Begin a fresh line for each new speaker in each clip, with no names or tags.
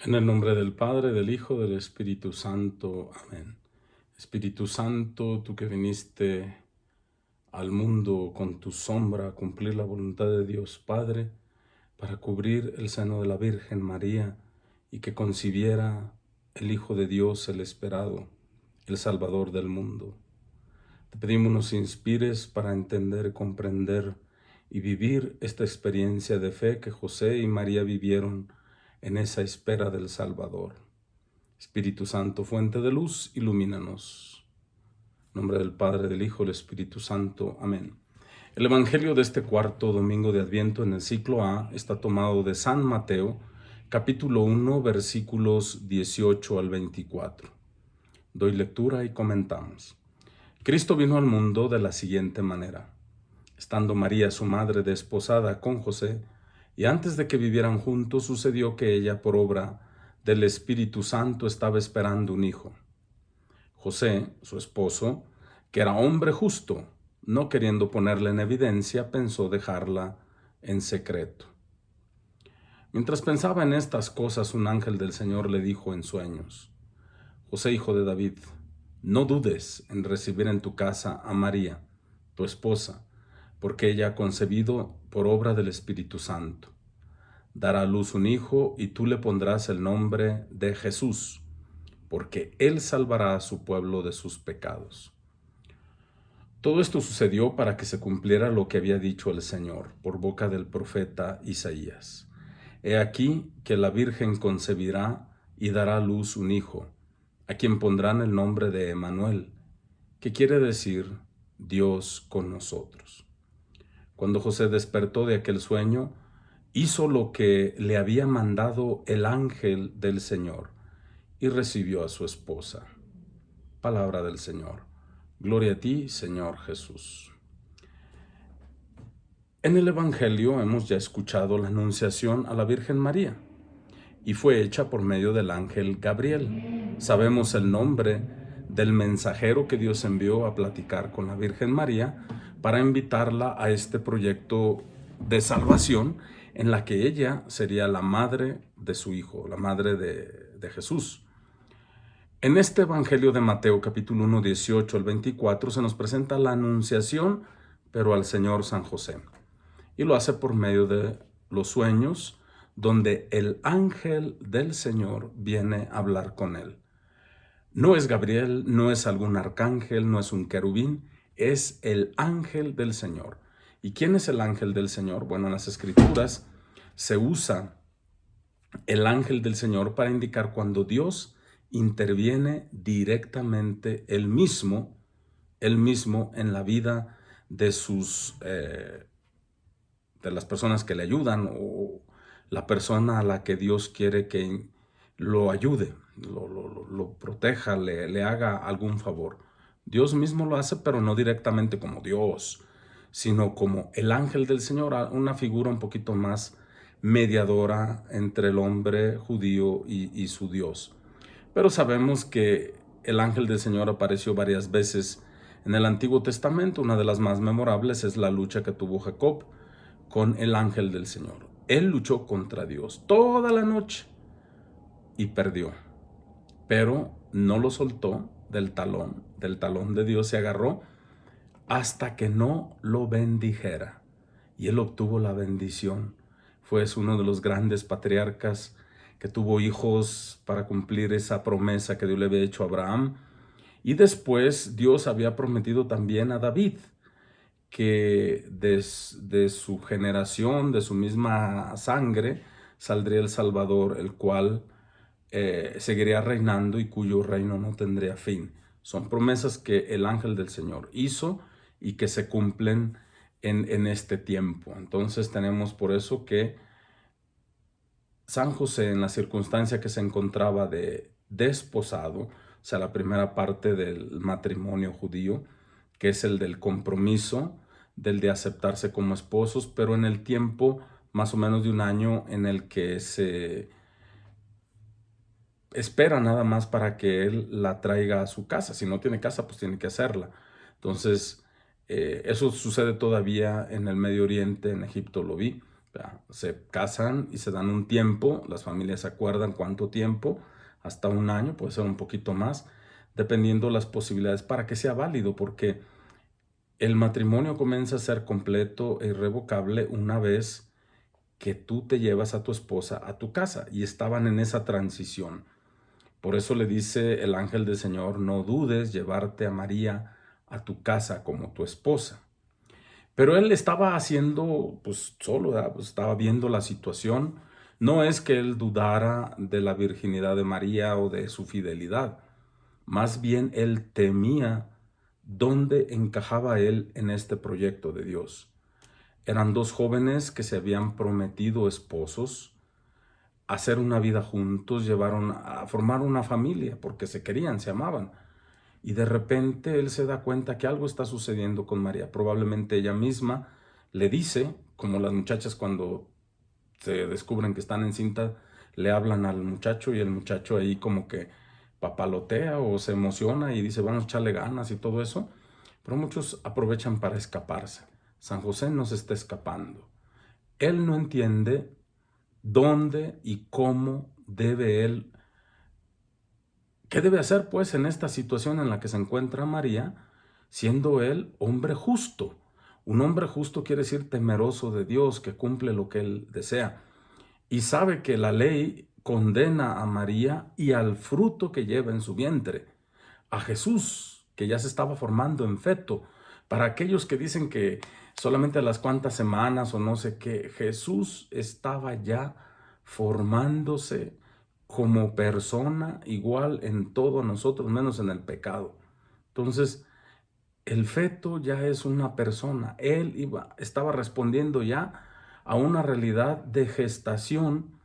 En el nombre del Padre, del Hijo, del Espíritu Santo. Amén. Espíritu Santo, tú que viniste al mundo con tu sombra a cumplir la voluntad de Dios Padre, para cubrir el seno de la Virgen María y que concibiera el Hijo de Dios, el esperado, el Salvador del mundo. Te pedimos nos inspires para entender, comprender y vivir esta experiencia de fe que José y María vivieron en esa espera del Salvador. Espíritu Santo, fuente de luz, ilumínanos. En nombre del Padre, del Hijo, del Espíritu Santo. Amén. El Evangelio de este cuarto domingo de Adviento en el ciclo A está tomado de San Mateo, capítulo 1, versículos 18 al 24. Doy lectura y comentamos. Cristo vino al mundo de la siguiente manera. Estando María, su madre, desposada con José, y antes de que vivieran juntos, sucedió que ella, por obra del Espíritu Santo, estaba esperando un hijo. José, su esposo, que era hombre justo, no queriendo ponerla en evidencia, pensó dejarla en secreto. Mientras pensaba en estas cosas, un ángel del Señor le dijo en sueños: José, hijo de David, no dudes en recibir en tu casa a María, tu esposa, porque ella ha concebido por obra del Espíritu Santo. Dará a luz un hijo y tú le pondrás el nombre de Jesús, porque él salvará a su pueblo de sus pecados. Todo esto sucedió para que se cumpliera lo que había dicho el Señor por boca del profeta Isaías. He aquí que la Virgen concebirá y dará a luz un hijo, a quien pondrán el nombre de Emmanuel, que quiere decir Dios con nosotros. Cuando José despertó de aquel sueño, hizo lo que le había mandado el ángel del Señor y recibió a su esposa. Palabra del Señor. Gloria a ti, Señor Jesús. En el Evangelio hemos ya escuchado la anunciación a la Virgen María y fue hecha por medio del ángel Gabriel. Sabemos el nombre del mensajero que Dios envió a platicar con la Virgen María para invitarla a este proyecto de salvación en la que ella sería la madre de su hijo, la madre de Jesús. En este Evangelio de Mateo capítulo 1, 18 al 24 se nos presenta la anunciación, pero al Señor San José. Y lo hace por medio de los sueños, donde el ángel del Señor viene a hablar con él. No es Gabriel, no es algún arcángel, no es un querubín, es el ángel del Señor. ¿Y quién es el ángel del Señor? Bueno, en las Escrituras se usa el ángel del Señor para indicar cuando Dios interviene directamente él mismo en la vida de de las personas que le ayudan o la persona a la que Dios quiere que lo ayude, lo proteja, le haga algún favor. Dios mismo lo hace, pero no directamente como Dios, sino como el ángel del Señor, una figura un poquito más mediadora entre el hombre judío y su Dios. Pero sabemos que el ángel del Señor apareció varias veces en el Antiguo Testamento. Una de las más memorables es la lucha que tuvo Jacob con el ángel del Señor. Él luchó contra Dios toda la noche y perdió, pero no lo soltó del talón de Dios se agarró hasta que no lo bendijera, y él obtuvo la bendición. Fue uno de los grandes patriarcas que tuvo hijos para cumplir esa promesa que Dios le había hecho a Abraham. Y después Dios había prometido también a David que de su generación, de su misma sangre, saldría el Salvador, el cual seguiría reinando y cuyo reino no tendría fin. Son promesas que el ángel del Señor hizo y que se cumplen en este tiempo. Entonces tenemos por eso que San José, en la circunstancia que se encontraba de desposado, o sea, la primera parte del matrimonio judío, que es el del compromiso, del de aceptarse como esposos, pero en el tiempo más o menos de un año en el que se espera nada más para que él la traiga a su casa. Si no tiene casa, pues tiene que hacerla. Entonces, eso sucede todavía en el Medio Oriente, en Egipto lo vi. Se casan y se dan un tiempo, las familias se acuerdan cuánto tiempo, hasta un año, puede ser un poquito más, dependiendo las posibilidades para que sea válido, porque el matrimonio comienza a ser completo e irrevocable una vez que tú te llevas a tu esposa a tu casa, y estaban en esa transición. Por eso le dice el ángel del Señor: no dudes llevarte a María a tu casa como tu esposa. Pero él estaba haciendo, pues solo, ¿verdad? Pues, estaba viendo la situación. No es que él dudara de la virginidad de María o de su fidelidad. Más bien él temía dónde encajaba él en este proyecto de Dios. Eran dos jóvenes que se habían prometido esposos, hacer una vida juntos, llevaron a formar una familia porque se querían, se amaban. Y de repente él se da cuenta que algo está sucediendo con María. Probablemente ella misma le dice, como las muchachas cuando se descubren que están encinta, le hablan al muchacho y el muchacho ahí como que papalotea o se emociona y dice, vamos a echarle ganas y todo eso. Pero muchos aprovechan para escaparse. San José no se está escapando. Él no entiende dónde y cómo debe él, qué debe hacer pues en esta situación en la que se encuentra María, siendo él hombre justo. Un hombre justo quiere decir temeroso de Dios, que cumple lo que él desea. Y sabe que la ley condena a María y al fruto que lleva en su vientre, a Jesús, que ya se estaba formando en feto. Para aquellos que dicen que solamente a las cuantas semanas o no sé qué, Jesús estaba ya formándose como persona igual en todos nosotros, menos en el pecado. Entonces, el feto ya es una persona. Él estaba respondiendo ya a una realidad de gestación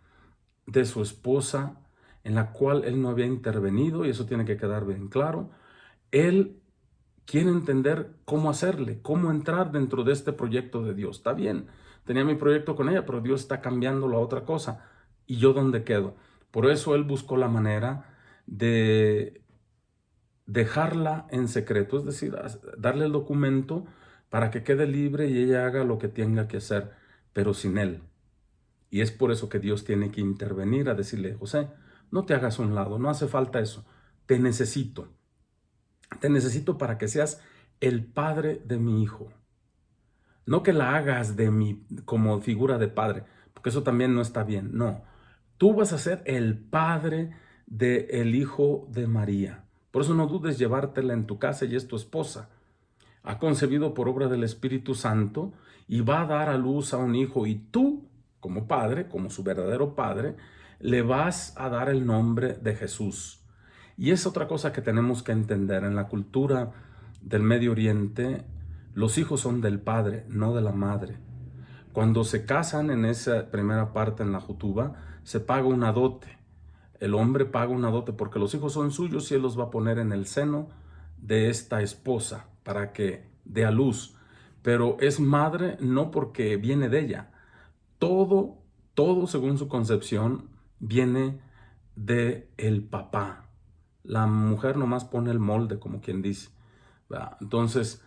de su esposa, en la cual él no había intervenido, y eso tiene que quedar bien claro. Él quiere entender cómo hacerle, cómo entrar dentro de este proyecto de Dios. Está bien, tenía mi proyecto con ella, pero Dios está cambiando a otra cosa. ¿Y yo dónde quedo? Por eso él buscó la manera de dejarla en secreto, es decir, darle el documento para que quede libre y ella haga lo que tenga que hacer, pero sin él. Y es por eso que Dios tiene que intervenir a decirle, José, no te hagas a un lado, no hace falta eso, te necesito. Te necesito para que seas el padre de mi hijo. No que la hagas de mí como figura de padre, porque eso también no está bien. No, tú vas a ser el padre del hijo de María. Por eso no dudes llevártela en tu casa y es tu esposa. Ha concebido por obra del Espíritu Santo y va a dar a luz a un hijo. Y tú, como padre, como su verdadero padre, le vas a dar el nombre de Jesús. Y es otra cosa que tenemos que entender. En la cultura del Medio Oriente, los hijos son del padre, no de la madre. Cuando se casan en esa primera parte, en la jutuba, se paga una dote. El hombre paga una dote porque los hijos son suyos y él los va a poner en el seno de esta esposa para que dé a luz. Pero es madre no porque viene de ella. Todo, todo según su concepción viene de el papá. La mujer nomás pone el molde, como quien dice, ¿verdad? Entonces,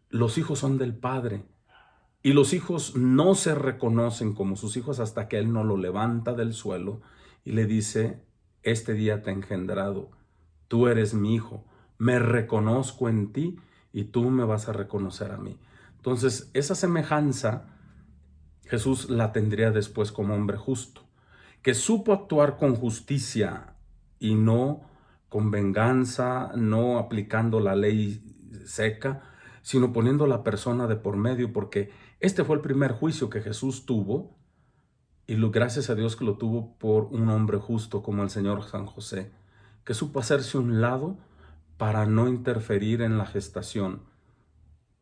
los hijos son del padre. Y los hijos no se reconocen como sus hijos hasta que él no lo levanta del suelo y le dice, este día te he engendrado, tú eres mi hijo, me reconozco en ti y tú me vas a reconocer a mí. Entonces, esa semejanza Jesús la tendría después como hombre justo, que supo actuar con justicia y no con venganza, no aplicando la ley seca, sino poniendo la persona de por medio, porque este fue el primer juicio que Jesús tuvo, y gracias a Dios que lo tuvo por un hombre justo como el Señor San José, que supo hacerse un lado para no interferir en la gestación,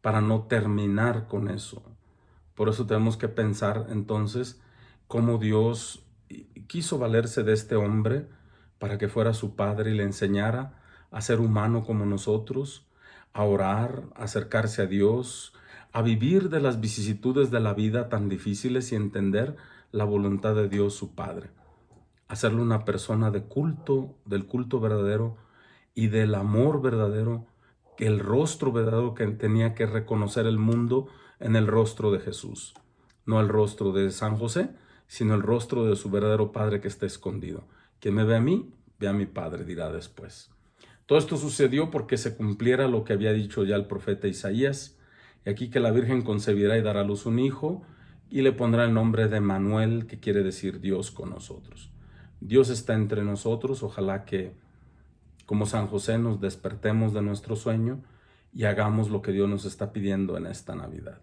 para no terminar con eso. Por eso tenemos que pensar entonces cómo Dios quiso valerse de este hombre para que fuera su padre y le enseñara a ser humano como nosotros, a orar, a acercarse a Dios, a vivir de las vicisitudes de la vida tan difíciles y entender la voluntad de Dios su Padre. Hacerlo una persona de culto, del culto verdadero y del amor verdadero, que el rostro verdadero que tenía que reconocer el mundo en el rostro de Jesús. no el rostro de San José, sino el rostro de su verdadero Padre que está escondido. Quien me ve a mí, ve a mi Padre, dirá después. Todo esto sucedió porque se cumpliera lo que había dicho ya el profeta Isaías. Y aquí que la Virgen concebirá y dará a luz un hijo, y le pondrá el nombre de Manuel, que quiere decir Dios con nosotros. Dios está entre nosotros. Ojalá que, como San José, nos despertemos de nuestro sueño y hagamos lo que Dios nos está pidiendo en esta Navidad.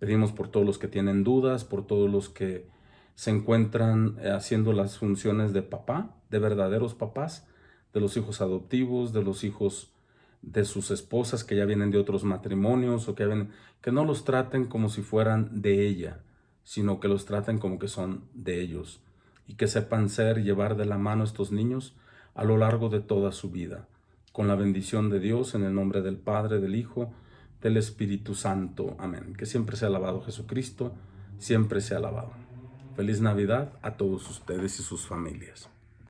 Pedimos por todos los que tienen dudas, por todos los que se encuentran haciendo las funciones de papá, de verdaderos papás, de los hijos adoptivos, de los hijos de sus esposas que ya vienen de otros matrimonios o que no los traten como si fueran de ella, sino que los traten como que son de ellos, y que sepan ser y llevar de la mano a estos niños a lo largo de toda su vida, con la bendición de Dios, en el nombre del Padre, del Hijo, del Espíritu Santo. Amén. Que siempre sea alabado Jesucristo, siempre sea alabado. Feliz Navidad a todos ustedes y sus familias.